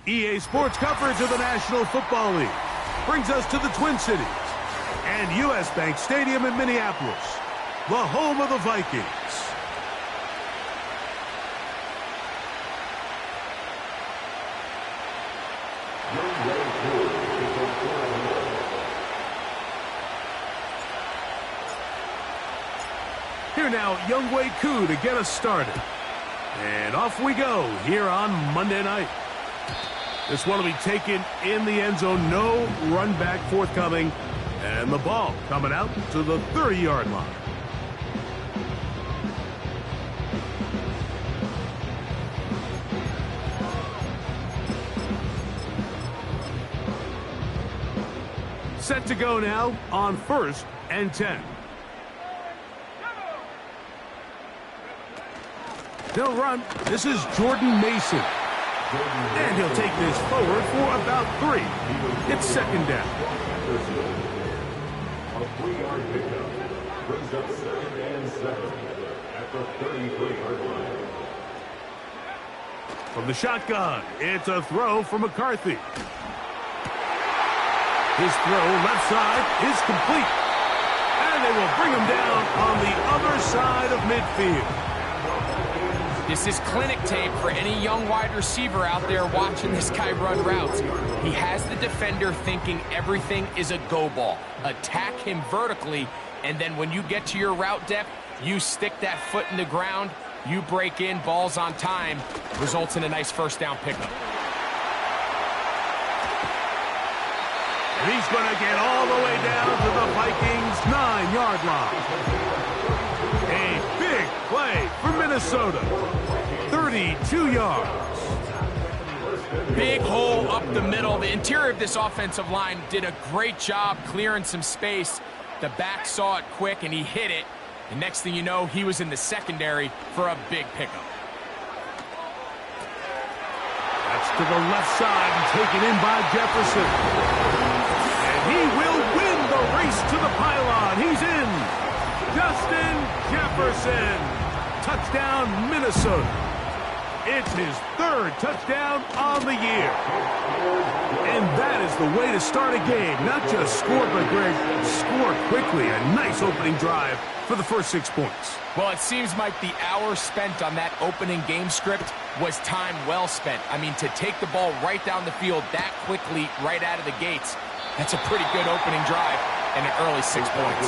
EA Sports coverage of the National Football League brings us to the Twin Cities and U.S. Bank Stadium in Minneapolis, the home of the Vikings. Here now, wk5 to get us started. And off we go here on Monday night. This one will be taken in the end zone. No run back forthcoming. And the ball coming out to the 30-yard line. Set to go now on 1st and 10. He'll run. This is Jordan Mason. And he'll take this forward for about 3. It's 2nd down. A 3-yard pickup brings up 2nd and 7 at the 33-yard line. From the shotgun, it's a throw for McCarthy. His throw left side is complete. And they will bring him down on the other side of midfield. This is clinic tape for any young wide receiver out there watching this guy run routes. He has the defender thinking everything is a go ball. Attack him vertically, and then when you get to your route depth, you stick that foot in the ground, you break in, balls on time, results in a nice 1st down pickup. And he's going to get all the way down to the Vikings' 9-yard line. A big play for Minnesota. 32 yards. Big hole up the middle. The interior of this offensive line did a great job clearing some space. The back saw it quick, and he hit it. And next thing you know, he was in the secondary for a big pickup. That's to the left side and taken in by Jefferson. And he will win the race to the pylon. He's in. Justin Jefferson. Touchdown, Minnesota. It's his 3rd touchdown on the year. And that is the way to start a game. Not just score, but Greg, score quickly. A nice opening drive for the first 6 points. Well, it seems like the hour spent on that opening game script was time well spent. I mean, to take the ball right down the field that quickly, right out of the gates, that's a pretty good opening drive and an early 6 points.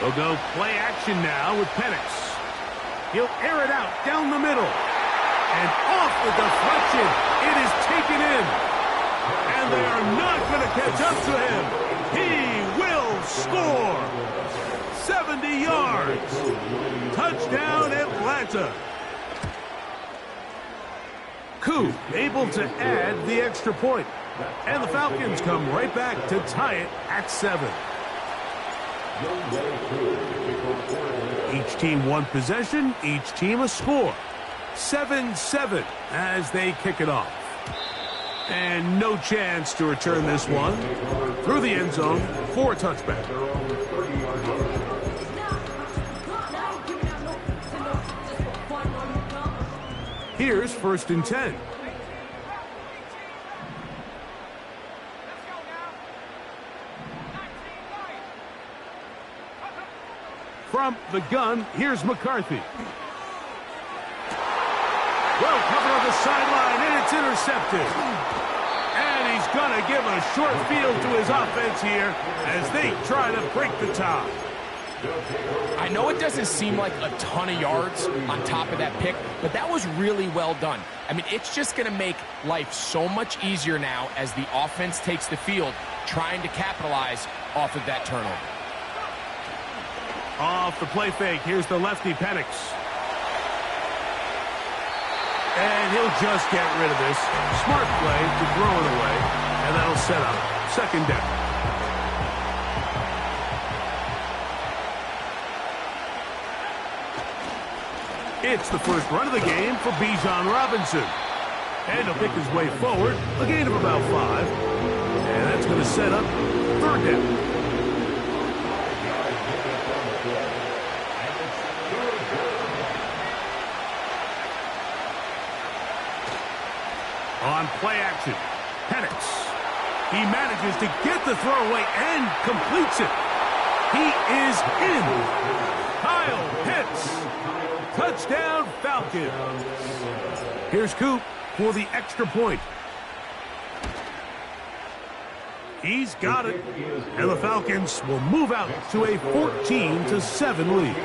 They'll go play action now with Penix. He'll air it out down the middle. And off the deflection, it is taken in. And they are not going to catch up to him. He will score. 70 yards. Touchdown, Atlanta. Coup able to add the extra point. And the Falcons come right back to tie it at 7. Each team one possession, each team a score. 7-7 as they kick it off. And no chance to return this one through the end zone for a touchback. Here's 1st and 10. From the gun, here's McCarthy. Well covered on the sideline, and it's intercepted. And he's going to give a short field to his offense here as they try to break the tie. I know it doesn't seem like a ton of yards on top of that pick, but that was really well done. I mean, it's just going to make life so much easier now as the offense takes the field, trying to capitalize off of that turnover. Off the play fake, here's the lefty Penix. And he'll just get rid of this. Smart play to throw it away, and that'll set up 2nd down. It's the first run of the game for Bijan Robinson. And he'll pick his way forward, a gain of about 5. And that's going to set up third down. On play action, Penix. He manages to get the throw away and completes it. He is in. Kyle Pitts. Touchdown, Falcons. Here's Coop for the extra point. He's got it. And the Falcons will move out to a 14-7 lead.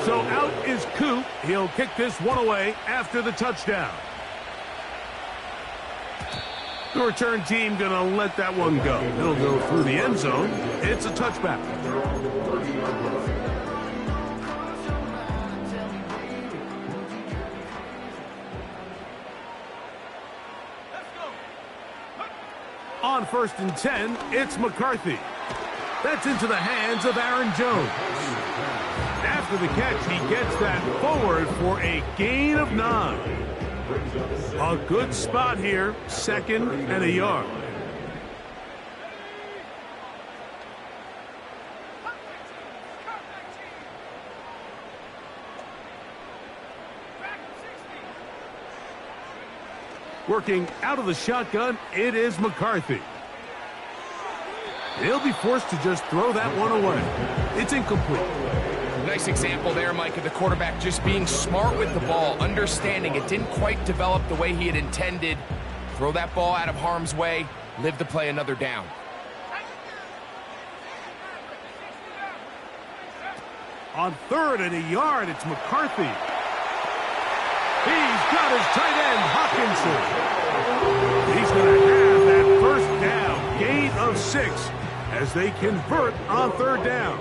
So out is Coop. He'll kick this one away after the touchdown. The return team going to let that one go. It'll go through the end zone. It's a touchback. On 1st and 10, it's McCarthy. That's into the hands of Aaron Jones. After the catch, he gets that forward for a gain of 9. A good spot here, 2nd and a yard. Working out of the shotgun, it is McCarthy. He'll be forced to just throw that one away. It's incomplete. Nice example there, Mike, of the quarterback just being smart with the ball, understanding it didn't quite develop the way he had intended. Throw that ball out of harm's way, live to play another down. On 3rd and a yard, it's McCarthy. He's got his tight end, Hawkinson. He's going to have that first down, gain of 6, as they convert on 3rd down.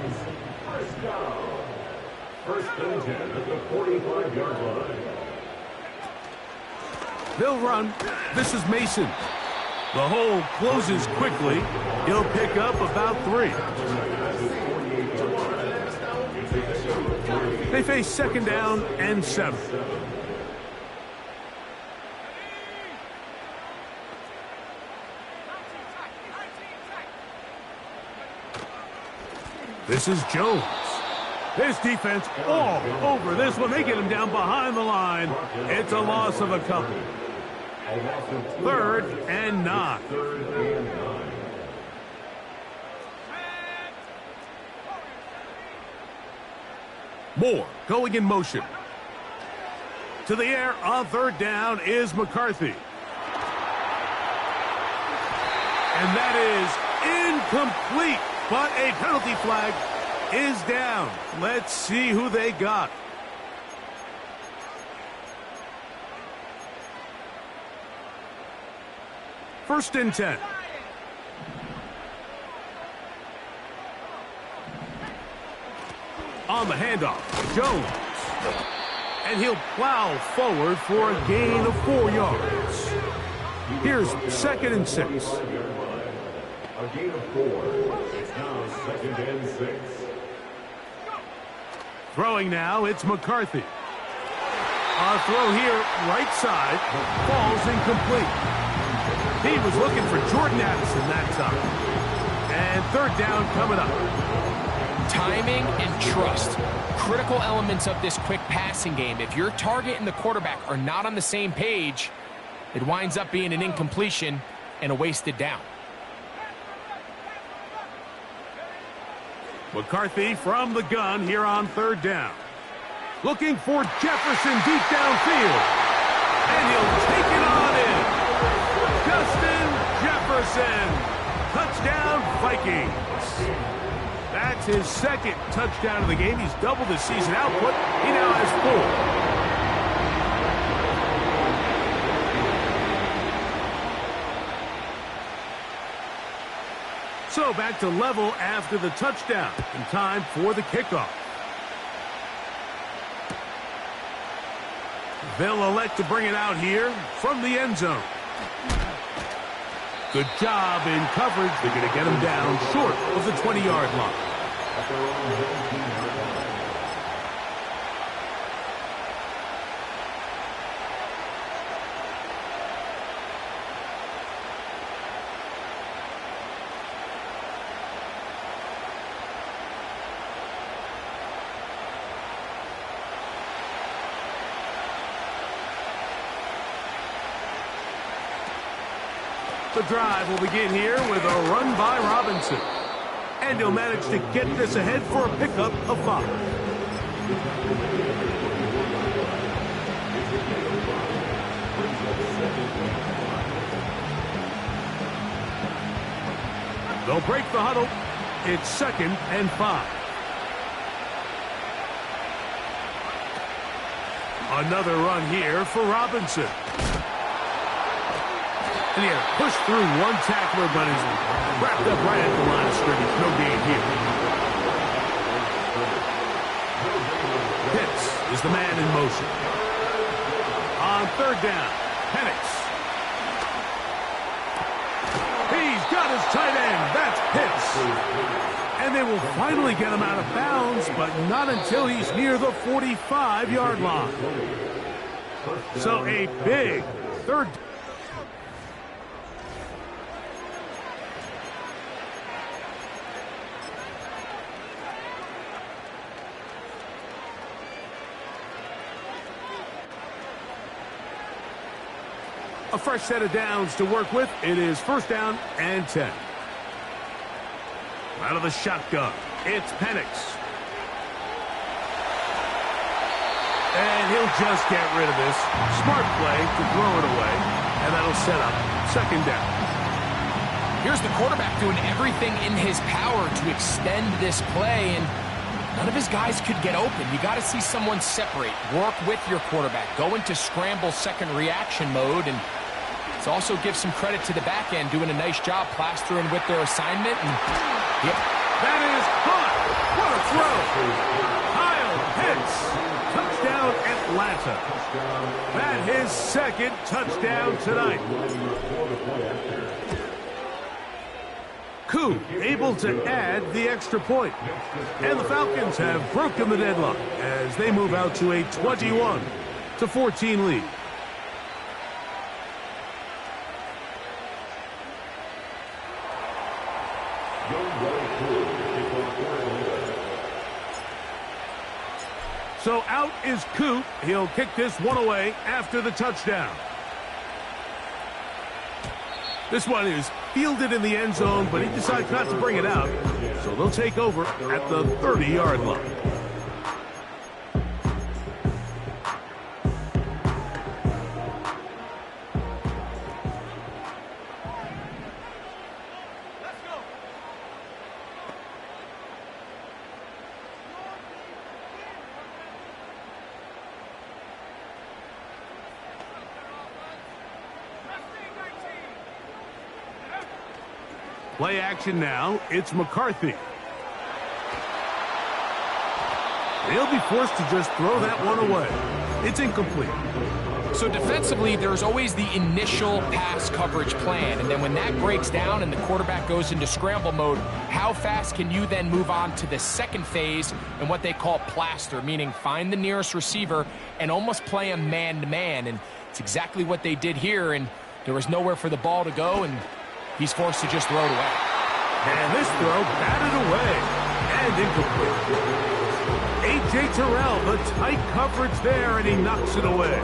First and 10 at the 45-yard line. They'll run. This is Mason. The hole closes quickly. He'll pick up about 3. They face 2nd down and 7. This is Jones. His defense all over this one. They get him down behind the line. It's a loss of a couple. 3rd and 9. Moore going in motion. To the air on 3rd down is McCarthy. And that is incomplete. But a penalty flag is down. Let's see who they got. First and 10. On the handoff, Jones. And he'll plow forward for a gain of 4 yards. Here's 2nd and 6. A gain of 4. It's now 2nd and 6. Throwing now, it's McCarthy. A throw here, right side, falls incomplete. He was looking for Jordan Addison that time. And 3rd down coming up. Timing and trust, critical elements of this quick passing game. If your target and the quarterback are not on the same page, it winds up being an incompletion and a wasted down. McCarthy from the gun here on 3rd down. Looking for Jefferson deep downfield. And he'll take it on in. Justin Jefferson. Touchdown, Vikings. That's his 2nd touchdown of the game. He's doubled his season output. He now has 4. So back to level after the touchdown. In time for the kickoff. They'll elect to bring it out here from the end zone. Good job in coverage. They're going to get him down short of the 20-yard line. The drive will begin here with a run by Robinson. And he'll manage to get this ahead for a pickup of 5. They'll break the huddle. It's 2nd and 5. Another run here for Robinson. And he had to push through one tackler, but is wrapped up right at the line of scrimmage. No gain here. Pitts is the man in motion. On 3rd down, Penix. He's got his tight end. That's Pitts. And they will finally get him out of bounds, but not until he's near the 45-yard line. So a big 3rd down. A fresh set of downs to work with. It is 1st down and 10. Out of the shotgun, it's Penix. And he'll just get rid of this. Smart play to throw it away. And that'll set up 2nd down. Here's the quarterback doing everything in his power to extend this play, and none of his guys could get open. You got to see someone separate, work with your quarterback, go into scramble second reaction mode, and let's also give some credit to the back end doing a nice job plastering with their assignment. And yep. That is hot. What a throw. Kyle Pitts. Touchdown Atlanta. That his 2nd touchdown tonight. Koo able to add the extra point. And the Falcons have broken the deadlock as they move out to a 21-14 lead. So out is Koo. He'll kick this one away after the touchdown. This one is fielded in the end zone, but he decides not to bring it out. So they'll take over at the 30-yard line. Play action now. It's McCarthy. They'll be forced to just throw that one away. It's incomplete. So defensively, there's always the initial pass coverage plan, and then when that breaks down and the quarterback goes into scramble mode, how fast can you then move on to the second phase and what they call plaster, meaning find the nearest receiver and almost play him man-to-man, and it's exactly what they did here, and there was nowhere for the ball to go, and he's forced to just throw it away. And this throw batted away and incomplete. A.J. Terrell, the tight coverage there, and he knocks it away.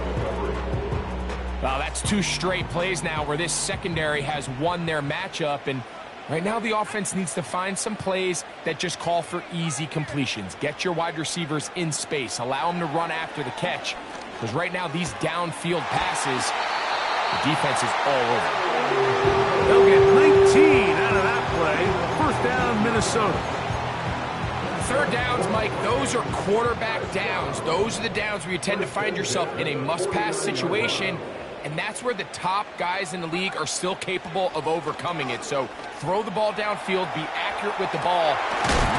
Well, that's 2 straight plays now where this secondary has won their matchup, and right now the offense needs to find some plays that just call for easy completions. Get your wide receivers in space. Allow them to run after the catch, because right now these downfield passes, the defense is all over. They'll get 19 out of that play. 1st down, Minnesota. 3rd downs, Mike, those are quarterback downs. Those are the downs where you tend to find yourself in a must-pass situation, and that's where the top guys in the league are still capable of overcoming it. So throw the ball downfield, be accurate with the ball.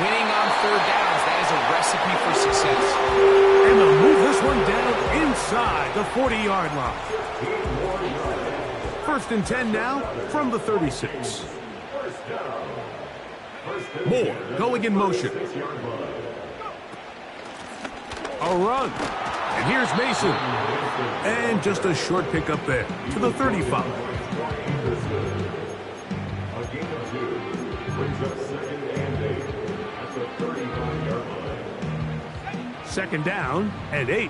Winning on 3rd downs, that is a recipe for success. And they'll move this one down inside the 40-yard line. First and 10 now from the 36. Moore going in motion. A run. And here's Mason. And just a short pickup there to the 35. A gain of 2 brings up 2nd and 8 at the 35-yard line. Second down and 8.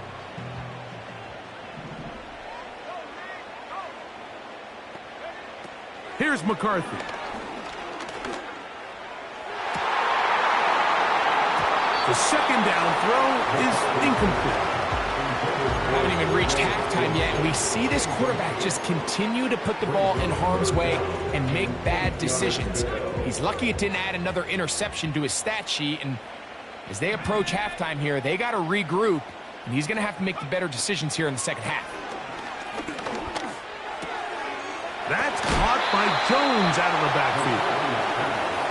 Here's McCarthy. The second down throw is incomplete. We haven't even reached halftime yet, and we see this quarterback just continue to put the ball in harm's way and make bad decisions. He's lucky it didn't add another interception to his stat sheet, and as they approach halftime here, they got to regroup, and he's going to have to make the better decisions here in the second half. That's caught by Jones out of the backfield.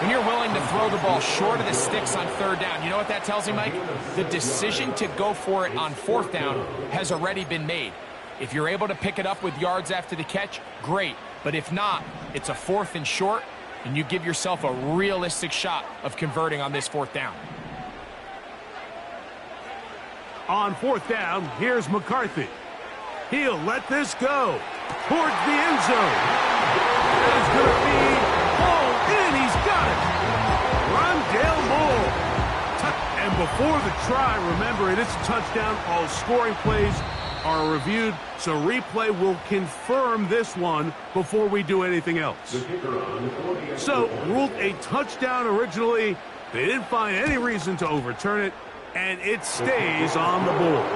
When you're willing to throw the ball short of the sticks on third down, you know what that tells me, Mike? The decision to go for it on fourth down has already been made. If you're able to pick it up with yards after the catch, great. But if not, it's a 4th and short, and you give yourself a realistic shot of converting on this fourth down. On fourth down, here's McCarthy. He'll let this go towards the end zone. That is going to be pulled in. He's got it. Rondale Moore. And before the try, remember, it is a touchdown. All scoring plays are reviewed, so replay will confirm this one before we do anything else. So, ruled a touchdown originally. They didn't find any reason to overturn it, and it stays on the board.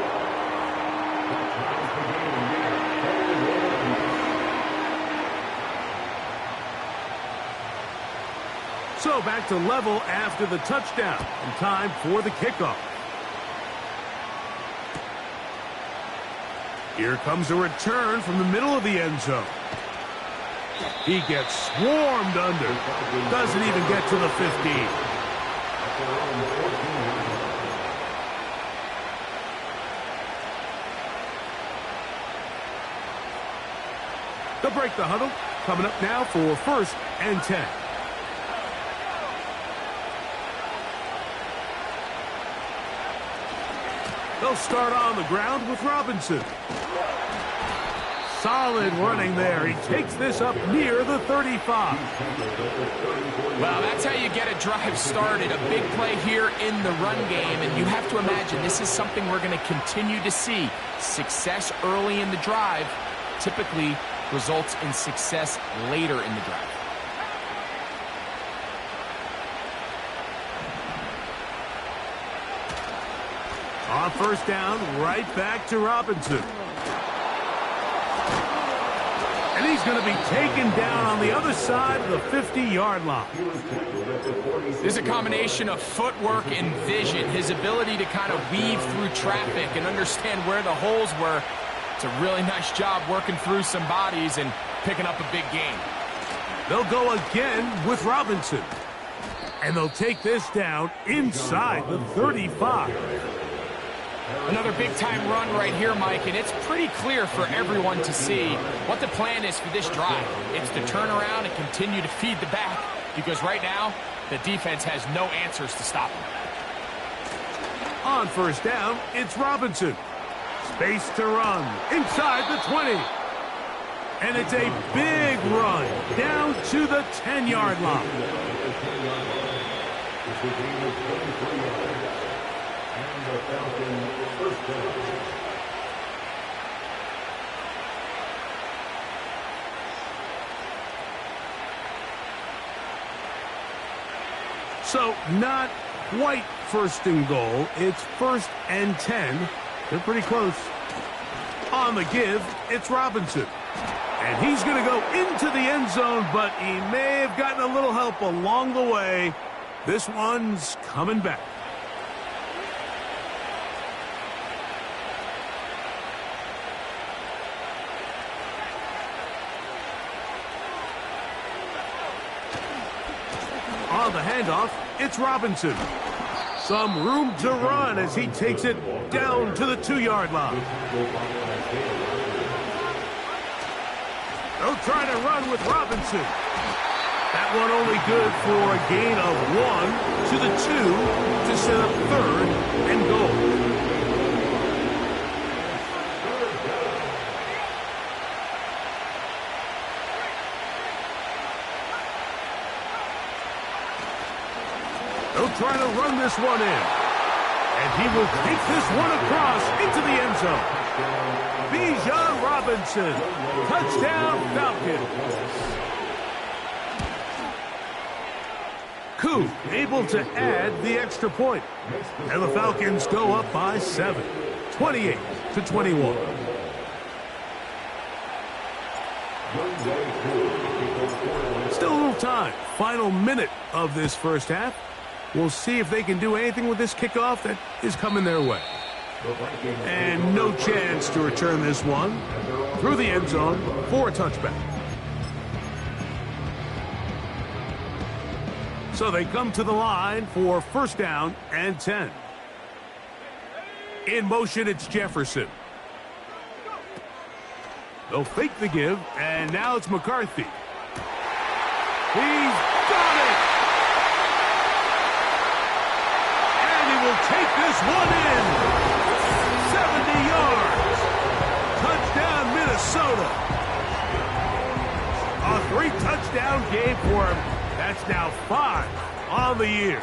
So back to level after the touchdown, and time for the kickoff. Here comes a return from the middle of the end zone. He gets swarmed under. Doesn't even get to the 15. They'll break the huddle. Coming up now for 1st and 10. They'll start on the ground with Robinson. Solid running there. He takes this up near the 35. Well, that's how you get a drive started. A big play here in the run game, and you have to imagine this is something we're going to continue to see. Success early in the drive typically results in success later in the drive. On first down, right back to Robinson. And he's going to be taken down on the other side of the 50-yard line. There's a combination of footwork and vision, his ability to kind of weave through traffic and understand where the holes were. It's a really nice job working through some bodies and picking up a big gain. They'll go again with Robinson. And they'll take this down inside the 35. Another big-time run right here, Mike, and it's pretty clear for everyone to see what the plan is for this drive. It's to turn around and continue to feed the back, because right now, the defense has no answers to stop them. On first down, it's Robinson. Space to run inside the 20. And it's a big run down to the 10-yard line. The Falcons first down. So not quite 1st and goal. It's 1st and 10. They're pretty close. On the give, it's Robinson. And he's going to go into the end zone, but he may have gotten a little help along the way. This one's coming back. On the handoff, it's Robinson. Some room to run as he takes it down to the 2-yard line. They'll trying to run with Robinson. That one only good for a gain of 1 to the 2 to set up 3rd and goal. They'll try to run this one in. And he will take this one across into the end zone. Bijan Robinson. Touchdown, Falcons. Koo able to add the extra point. And the Falcons go up by 7. 28 to 21. Still a little time. Final minute of this first half. We'll see if they can do anything with this kickoff that is coming their way. And no chance to return this one through the end zone for a touchback. So they come to the line for 1st down and 10. In motion, it's Jefferson. They'll fake the give, and now it's McCarthy. He's got it! And he will take this one in. 70 yards. Touchdown, Minnesota. A 3-touchdown game for him. That's now 5 on the year.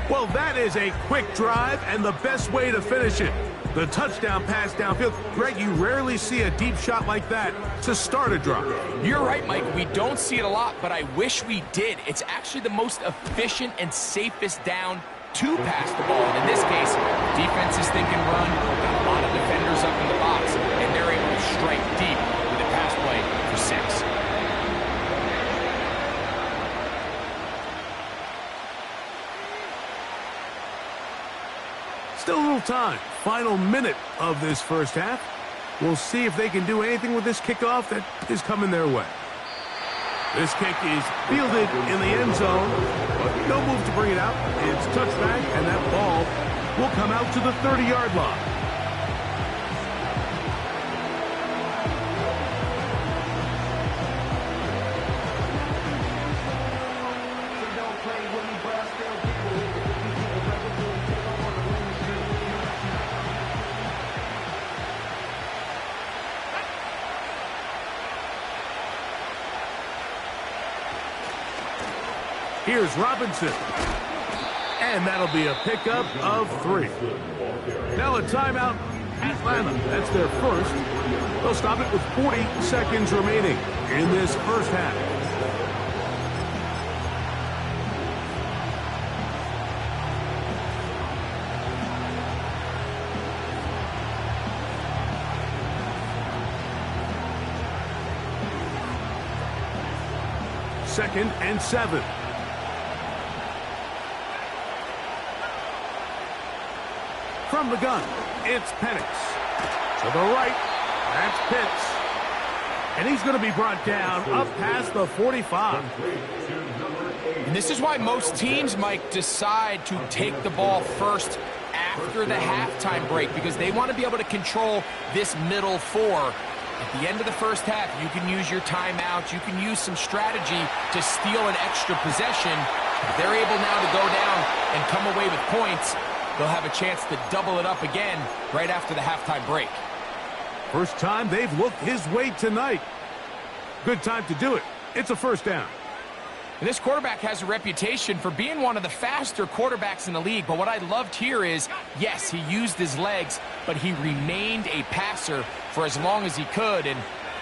Well, that is a quick drive and the best way to finish it. The touchdown pass downfield. Greg, you rarely see a deep shot like that to start a drive. You're right, Mike. We don't see it a lot, but I wish we did. It's actually the most efficient and safest down to pass the ball. And in this case, defense is thinking run, got a lot of defenders up in the box, and they're able to strike deep with a pass play for 6. Still a little time. Final minute of this first half. We'll see if they can do anything with this kickoff that is coming their way. This kick is fielded in the end zone, but no move to bring it out. It's touchback, and that ball will come out to the 30-yard line. Here's Robinson. And that'll be a pickup of 3. Now a timeout, Atlanta. That's their first. They'll stop it with 40 seconds remaining in this first half. Second and 7. From the gun, it's Penix. To the right, that's Pitts. And he's going to be brought down up past the 45. And this is why most teams, Mike, decide to take the ball first after the halftime break, because they want to be able to control this middle 4. At the end of the first half, you can use your timeout. You can use some strategy to steal an extra possession. If they're able now to go down and come away with points, they'll have a chance to double it up again right after the halftime break. First time they've looked his way tonight. Good time to do it. It's a first down. And this quarterback has a reputation for being one of the faster quarterbacks in the league. But what I loved here is, yes, he used his legs, but he remained a passer for as long as he could, and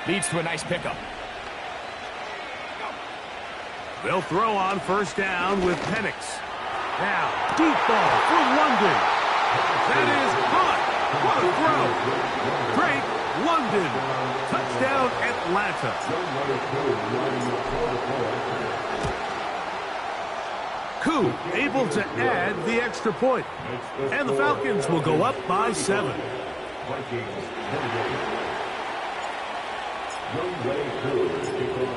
leads to a nice pickup. They'll throw on first down with Penix. Now, deep ball for London. That is caught. What a throw. Drake London. Touchdown, Atlanta. Koo able to add the extra point. And the Falcons will go up by 7.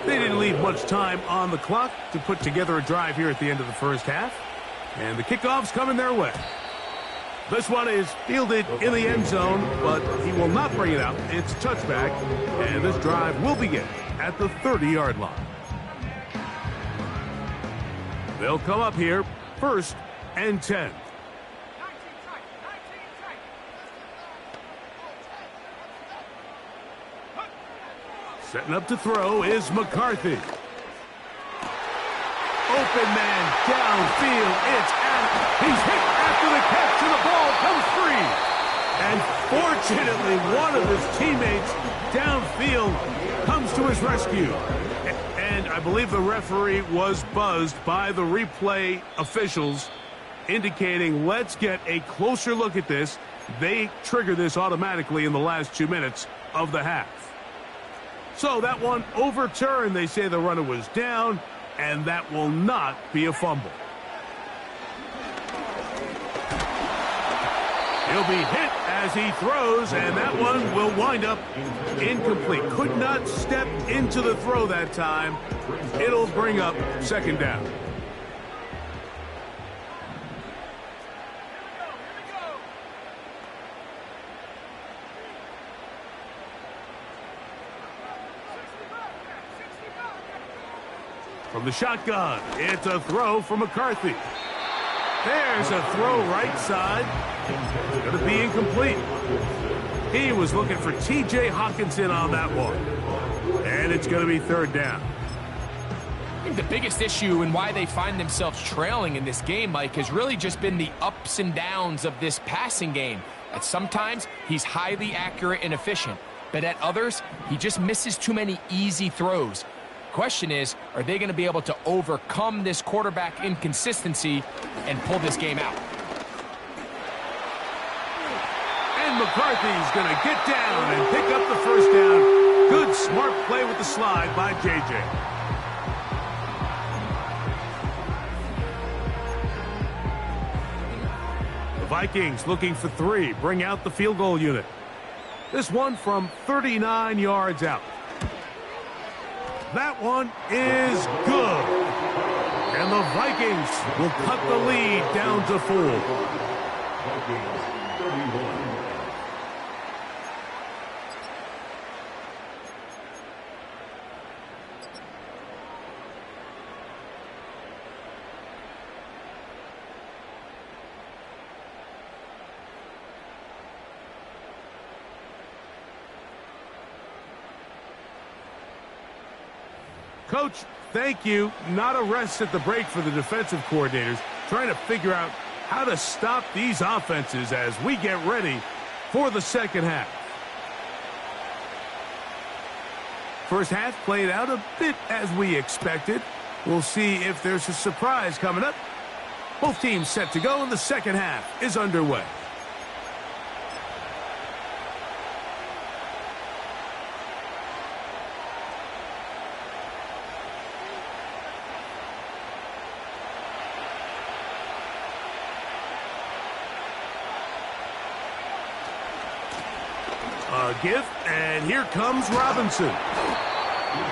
They didn't leave much time on the clock to put together a drive here at the end of the first half. And the kickoff's coming their way. This one is fielded in the end zone, but he will not bring it out. It's touchback, and this drive will begin at the 30-yard line. They'll come up here, 1st and 10. Setting up to throw is McCarthy. Open man downfield. It's out. He's hit after the catch, and the ball comes free. And fortunately, one of his teammates downfield comes to his rescue. And I believe the referee was buzzed by the replay officials, indicating let's get a closer look at this. They trigger this automatically in the last 2 minutes of the half. So that one overturned. They say the runner was down, and that will not be a fumble. He'll be hit as he throws, and that one will wind up incomplete. Could not step into the throw that time. It'll bring up 2nd down. From the shotgun, it's a throw for McCarthy. There's a throw right side. Going to be incomplete. He was looking for T.J. Hawkinson on that one. And it's going to be 3rd down. I think the biggest issue and why they find themselves trailing in this game, Mike, has really just been the ups and downs of this passing game. At sometimes, he's highly accurate and efficient. But at others, he just misses too many easy throws. Question is, are they going to be able to overcome this quarterback inconsistency and pull this game out? And McCarthy's going to get down and pick up the 1st down. Good, smart play with the slide by J.J. The Vikings looking for 3, bring out the field goal unit. This one from 39 yards out. That one is good. And the Vikings will cut the lead down to 4. Vikings 31. Coach, thank you. Not a rest at the break for the defensive coordinators, trying to figure out how to stop these offenses as we get ready for the 2nd half. First half played out a bit as we expected. We'll see if there's a surprise coming up. Both teams set to go, and the 2nd half is underway. Give, and here comes Robinson.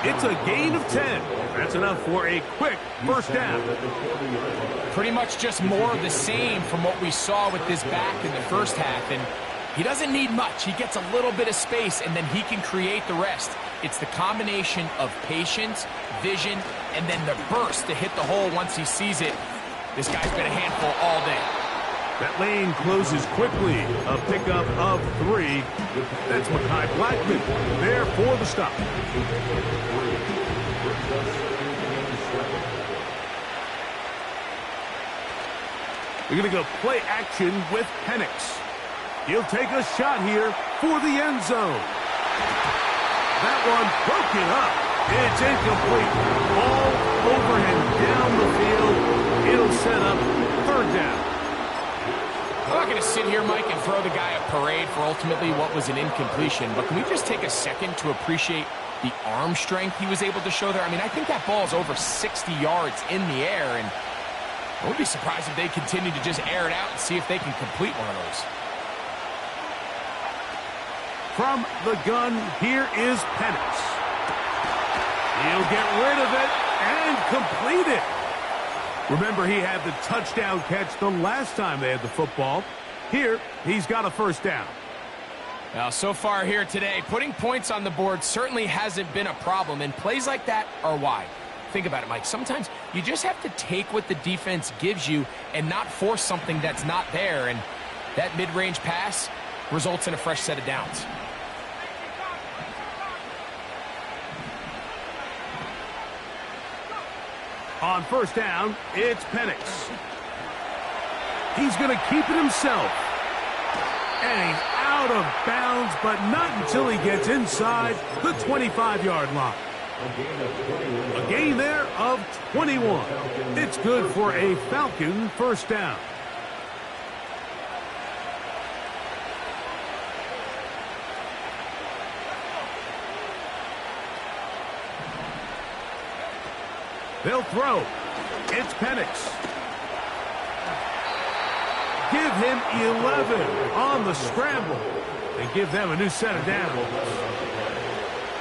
It's a gain of 10. That's enough for a quick 1st down. Pretty much just more of the same from what we saw with this back in the 1st half, and he doesn't need much. He gets a little bit of space, and then he can create the rest. It's the combination of patience, vision, and then the burst to hit the hole once he sees it. This guy's been a handful all day. That lane closes quickly. A pickup of 3. That's Mekhi Blackman there for the stop. We're going to go play action with Penix. He'll take a shot here for the end zone. That one broken up. It's incomplete. All over him down the field. It'll set up 3rd down. I'm not going to sit here, Mike, and throw the guy a parade for ultimately what was an incompletion, but can we just take a second to appreciate the arm strength he was able to show there? I mean, I think that ball is over 60 yards in the air, and I wouldn't be surprised if they continue to just air it out and see if they can complete one of those. From the gun, here is Penix. He'll get rid of it and complete it. Remember, he had the touchdown catch the last time they had the football. Here, he's got a first down. Now, so far here today, putting points on the board certainly hasn't been a problem, and plays like that are why. Think about it, Mike. Sometimes you just have to take what the defense gives you and not force something that's not there, and that mid-range pass results in a fresh set of downs. On first down, it's Penix. He's going to keep it himself. And he's out of bounds, but not until he gets inside the 25-yard line. A gain there of 21. It's good for a Falcon first down. They'll throw. It's Penix. Give him 11 on the scramble and give them a new set of downs.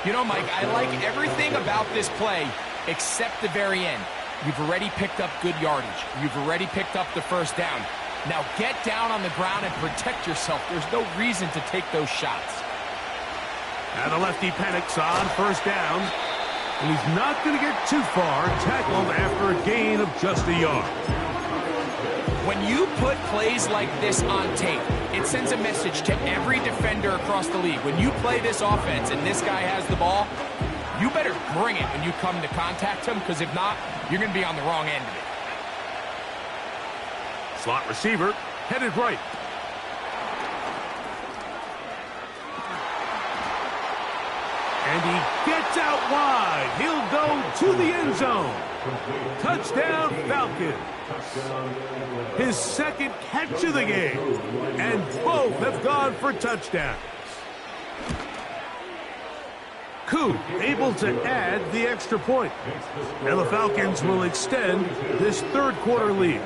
You know, Mike, I like everything about this play except the very end. You've already picked up good yardage. You've already picked up the first down. Now get down on the ground and protect yourself. There's no reason to take those shots. And the lefty Penix on first down. And he's not going to get too far, tackled after a gain of just a yard. When you put plays like this on tape, it sends a message to every defender across the league. When you play this offense and this guy has the ball, you better bring it when you come to contact him, because if not, you're going to be on the wrong end of it. Slot receiver headed right. And he gets out wide. He'll go to the end zone. Touchdown, Falcons. His second catch of the game. And both have gone for touchdowns. Coup able to add the extra point. And the Falcons will extend this third quarter lead.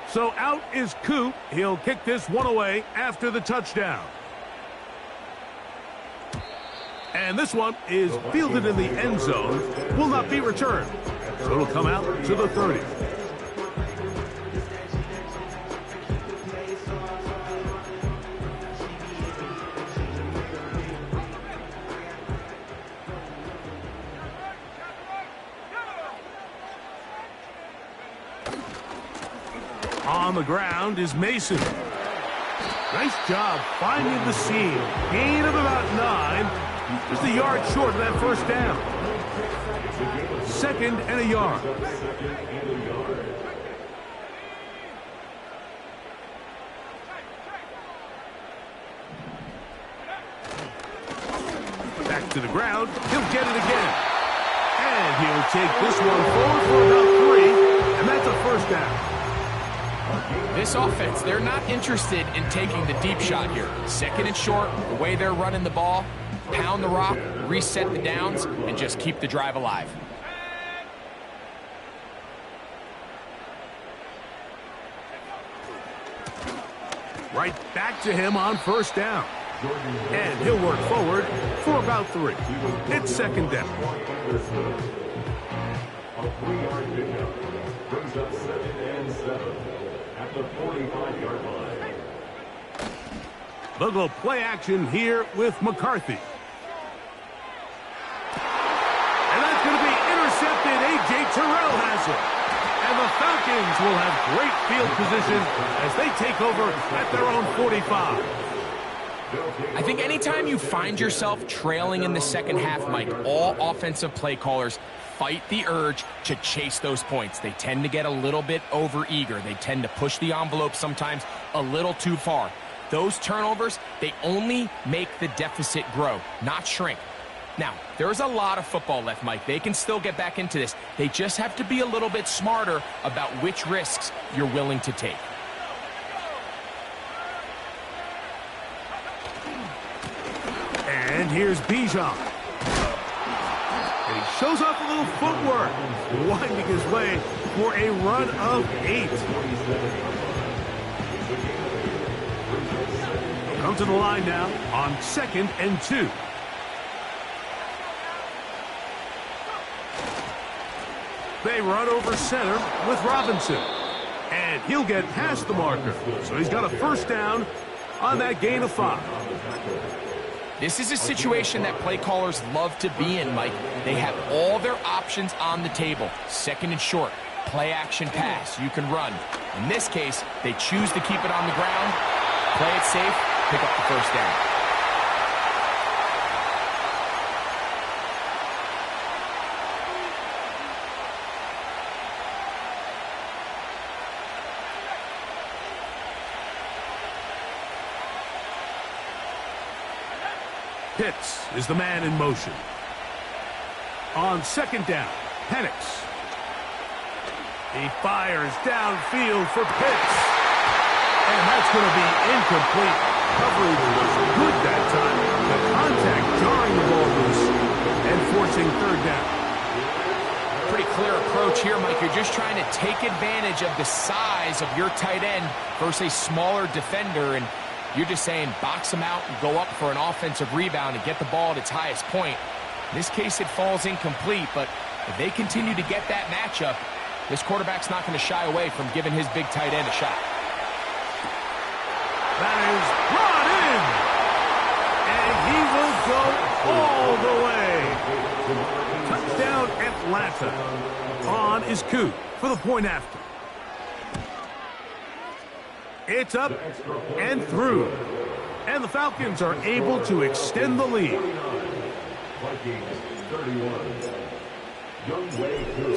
So out is Coop. He'll kick this one away after the touchdown. And this one is fielded in the end zone. Will not be returned. So it'll come out to the 30. On the ground is Mason. Nice job finding the seam. Gain of about 9. Just a yard short of that first down. Second and a yard. Back to the ground. He'll get it again. And he'll take this one forward for about 3. And that's a first down. This offense, they're not interested in taking the deep shot here. Second and short, the way they're running the ball, pound the rock, reset the downs, and just keep the drive alive. Right back to him on first down. And he'll work forward for about 3. It's second down. A 3-yard pickup brings up 2nd and 7 at the 45-yard line. They'll go play action here with McCarthy. And that's going to be intercepted. A.J. Terrell has it. And the Falcons will have great field position as they take over at their own 45. I think anytime you find yourself trailing in the second half, Mike, all offensive play callers fight the urge to chase those points. They tend to get a little bit overeager. They tend to push the envelope sometimes a little too far. Those turnovers, they only make the deficit grow, not shrink. Now, there's a lot of football left, Mike. They can still get back into this. They just have to be a little bit smarter about which risks you're willing to take. And here's Bijan. And he shows off a little footwork, winding his way for a run of 8. Come to the line now on 2nd and 2. They run over center with Robinson. And he'll get past the marker. So he's got a first down on that gain of 5. This is a situation that play callers love to be in, Mike. They have all their options on the table. 2nd and short, play action pass, you can run. In this case, they choose to keep it on the ground, play it safe, pick up the first down. Pitts is the man in motion. On 2nd down, Penix. He fires downfield for Pitts. And that's going to be incomplete. Coverage was good that time. The contact jarring the ball loose and forcing 3rd down. Pretty clear approach here, Mike. You're just trying to take advantage of the size of your tight end versus a smaller defender, and you're just saying box him out and go up for an offensive rebound and get the ball at its highest point. In this case, it falls incomplete, but if they continue to get that matchup, this quarterback's not going to shy away from giving his big tight end a shot. That is brought in, and he will go all the way. Touchdown, Atlanta. On is Coop for the point after. It's up and through. And the Falcons are able to extend the lead.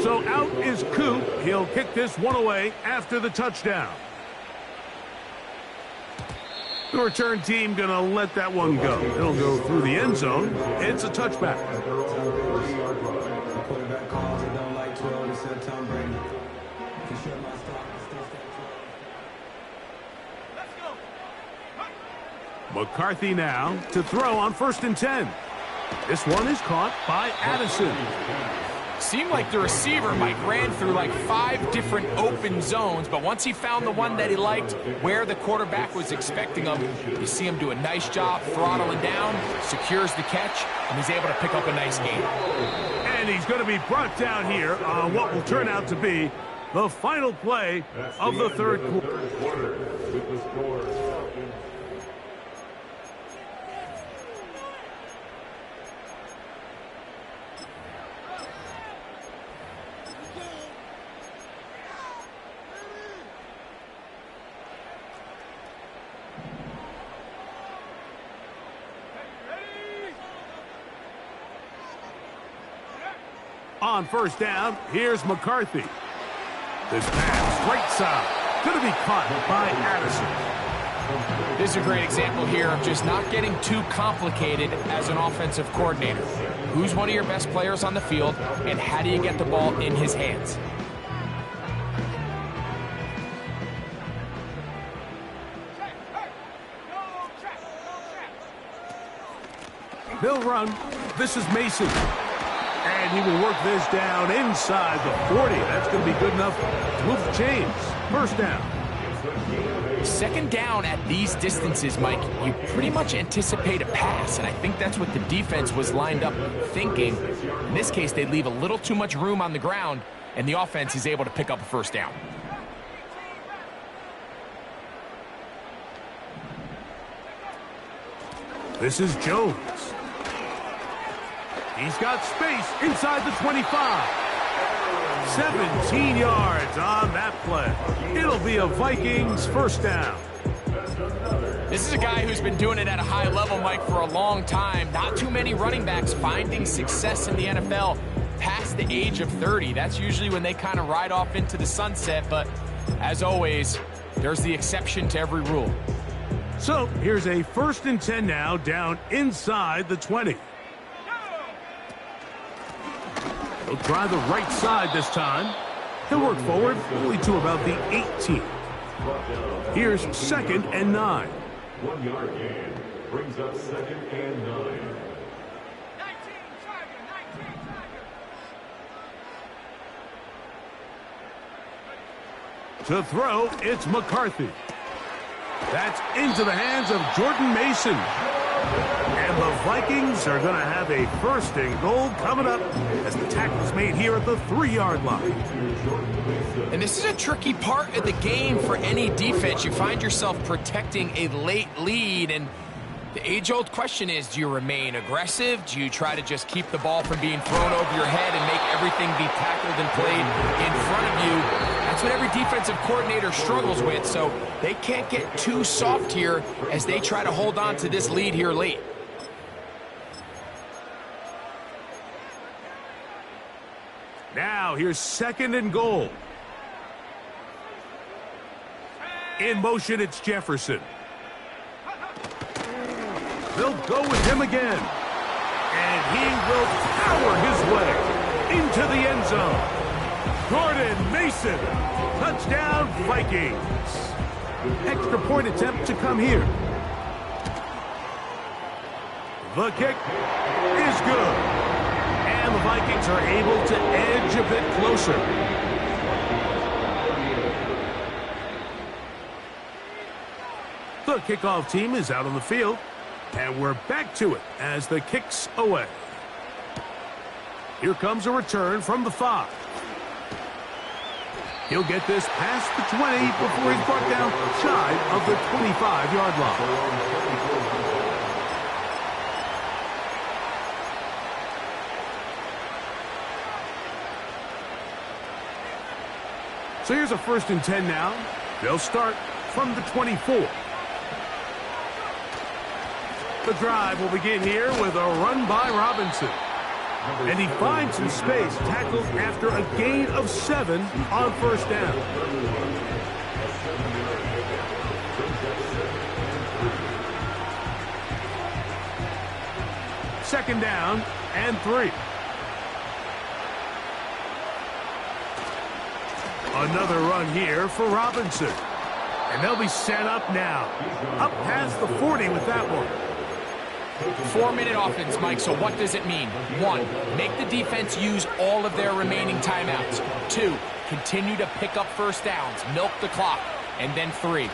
So out is Coop. He'll kick this one away after the touchdown. The return team going to let that one go. It'll go through the end zone. It's a touchback. McCarthy now to throw on 1st and 10. This one is caught by Addison. Seemed like the receiver, Mike, ran through like 5 different open zones, but once he found the one that he liked, where the quarterback was expecting him, you see him do a nice job throttling down, secures the catch, and he's able to pick up a nice gain. And he's going to be brought down here on what will turn out to be the final play of the 3rd quarter. On 1st down, here's McCarthy. This pass, right side, going to be caught by Addison. This is a great example here of just not getting too complicated as an offensive coordinator. Who's one of your best players on the field, and how do you get the ball in his hands? They'll run. This is Mason. And he will work this down inside the 40. That's going to be good enough to move the chains. 1st down. 2nd down at these distances, Mike, you pretty much anticipate a pass, and I think that's what the defense was lined up thinking. In this case, they leave a little too much room on the ground, and the offense is able to pick up a 1st down. This is Jones. He's got space inside the 25. 17 yards on that play. It'll be a Vikings 1st down. This is a guy who's been doing it at a high level, Mike, for a long time. Not too many running backs finding success in the NFL past the age of 30. That's usually when they kind of ride off into the sunset, but as always, there's the exception to every rule. So here's a 1st and 10 now, down inside the 20. He'll try the right side this time. He'll work forward only to about the 18. Here's 2nd and 9. 1 yard gain brings up 2nd and 9. To throw, it's McCarthy. That's into the hands of Jordan Mason. And the Vikings are going to have a 1st and goal coming up as the tackle is made here at the 3-yard line. And this is a tricky part of the game for any defense. You find yourself protecting a late lead, and the age-old question is, do you remain aggressive? Do you try to just keep the ball from being thrown over your head and make everything be tackled and played in front of you? That's what every defensive coordinator struggles with, so they can't get too soft here as they try to hold on to this lead here late. Now, here's 2nd and goal. In motion, it's Jefferson. They'll go with him again. And he will power his way into the end zone. Jordan Mason, touchdown Vikings. Extra point attempt to come here. The kick is good. And the Vikings are able to edge a bit closer. The kickoff team is out on the field. And we're back to it as the kick's away. Here comes a return from the 5. He'll get this past the 20 before he's brought down shy of the 25-yard line. So here's a 1st and 10 now. They'll start from the 24. The drive will begin here with a run by Robinson. And he finds some space, tackled after a gain of 7 on 1st down. Second down and 3. Another run here for Robinson. And they'll be set up now. Up past the 40 with that one. 4-minute offense, Mike, so what does it mean? 1, make the defense use all of their remaining timeouts. 2, continue to pick up 1st downs, milk the clock. And then 3,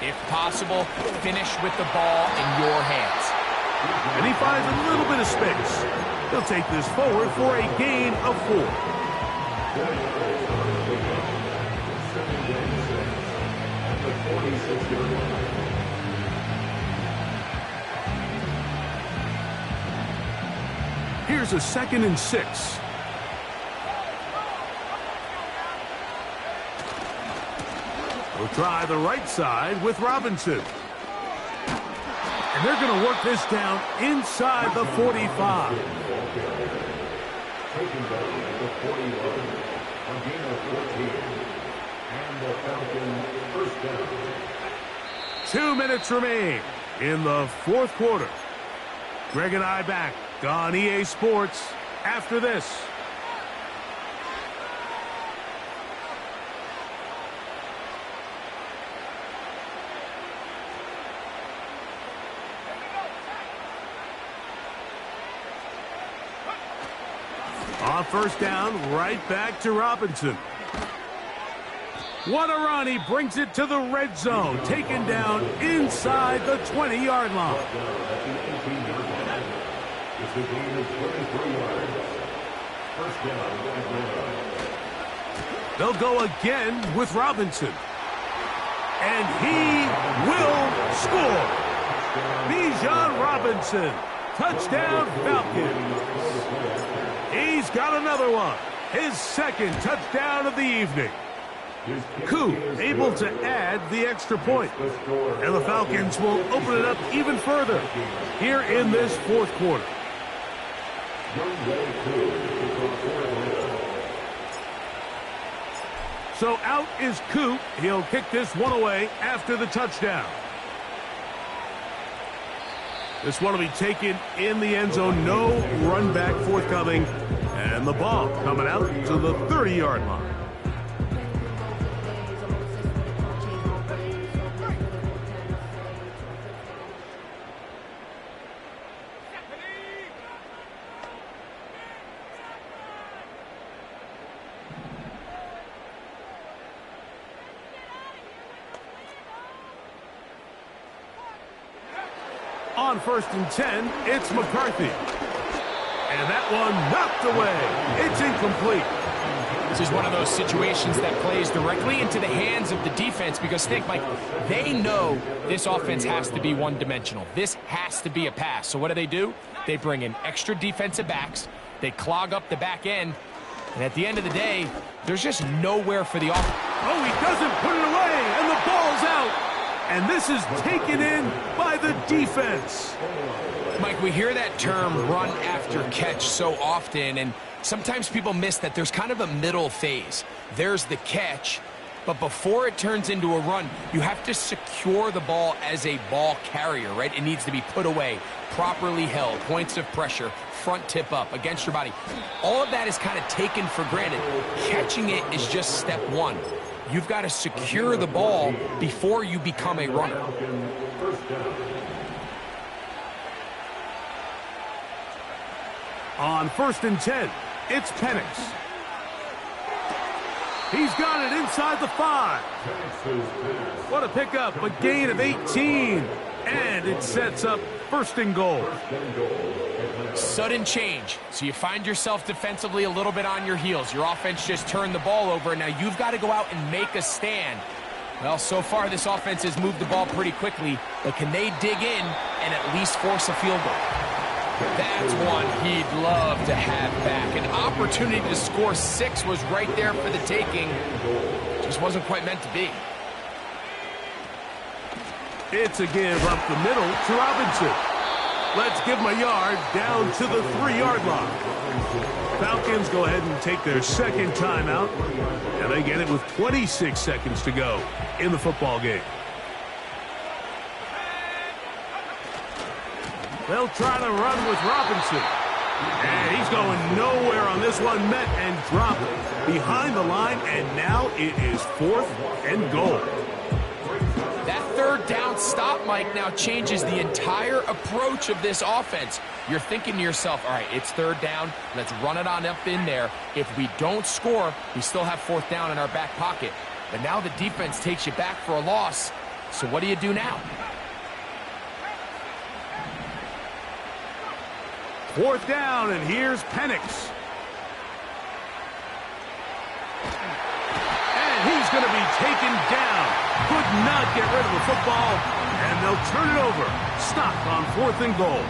if possible, finish with the ball in your hands. And he finds a little bit of space. He'll take this forward for a gain of 4. Here's a 2nd and 6. We'll try the right side with Robinson. And they're going to work this down inside the 45. Taking back the 41, a gain of 14. And the Falcons 1st down. 2 minutes remain in the 4th quarter. Greg and I back on EA Sports after this. On 1st down, right back to Robinson. What a run. He brings it to the red zone. Taken down inside the 20-yard line. It's a gain of 23 yards. 1st down. They'll go again with Robinson. And he will score. Bijan Robinson. Touchdown Falcons. He's got another one. His 2nd touchdown of the evening. Koo able to add the extra point. And the Falcons will open it up even further here in this 4th quarter. So out is Koo. He'll kick this one away after the touchdown. This one will be taken in the end zone. No run back forthcoming. And the ball coming out to the 30-yard line. On 1st and 10, it's McCarthy. And that one knocked away. It's incomplete. This is one of those situations that plays directly into the hands of the defense because, think, Mike, they know this offense has to be one-dimensional. This has to be a pass. So what do? They bring in extra defensive backs. They clog up the back end. And at the end of the day, there's just nowhere for the offense. Oh, he doesn't put it away, and the ball's out. And this is taken in by the defense. Mike, we hear that term run after catch so often, and sometimes people miss that there's kind of a middle phase. There's the catch, but before it turns into a run, you have to secure the ball as a ball carrier, right? It needs to be put away, properly held, points of pressure, front tip up against your body. All of that is kind of taken for granted. Catching it is just step one. You've got to secure the ball before you become a runner. On 1st and 10, it's Penix. He's got it inside the 5. What a pickup, a gain of 18. And it sets up 1st and goal. Sudden change. So you find yourself defensively a little bit on your heels. Your offense just turned the ball over, and now you've got to go out and make a stand. Well, so far this offense has moved the ball pretty quickly, but can they dig in and at least force a field goal? That's one he'd love to have back. An opportunity to score 6 was right there for the taking. Just wasn't quite meant to be. It's a give up the middle to Robinson. Let's give him a yard down to the 3-yard line. Falcons go ahead and take their second timeout, and they get it with 26 seconds to go in the football game. They'll try to run with Robinson. And he's going nowhere on this one. Met and dropped behind the line, and now it is 4th and goal. That 3rd down stop, Mike, now changes the entire approach of this offense. You're thinking to yourself, all right, it's 3rd down. Let's run it on up in there. If we don't score, we still have 4th down in our back pocket. But now the defense takes you back for a loss. So what do you do now? 4th down, and here's Penix. And he's going to be taken down. Could not get rid of the football, and they'll turn it over. Stop on 4th and goal.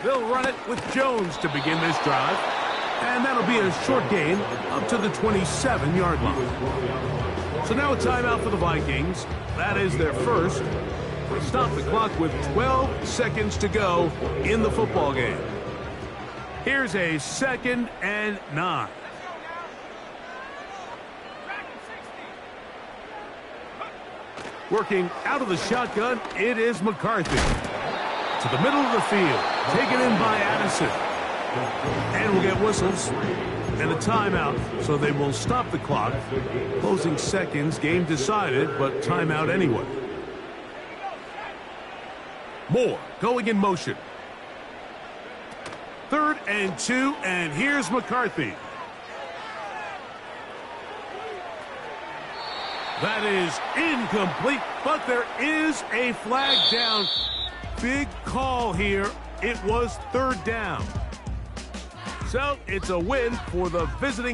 They'll run it with Jones to begin this drive. And that'll be a short gain up to the 27-yard line. So now a timeout for the Vikings. That is their first. Stop the clock with 12 seconds to go in the football game. Here's a 2nd and 9. Working out of the shotgun, it is McCarthy. To the middle of the field, taken in by Addison. And we'll get whistles and a timeout, so they will stop the clock. Closing seconds, game decided, but timeout anyway. Moore going in motion. 3rd and 2, and here's McCarthy. That is incomplete, but there is a flag down. Big call here. It was 3rd down. So it's a win for the visiting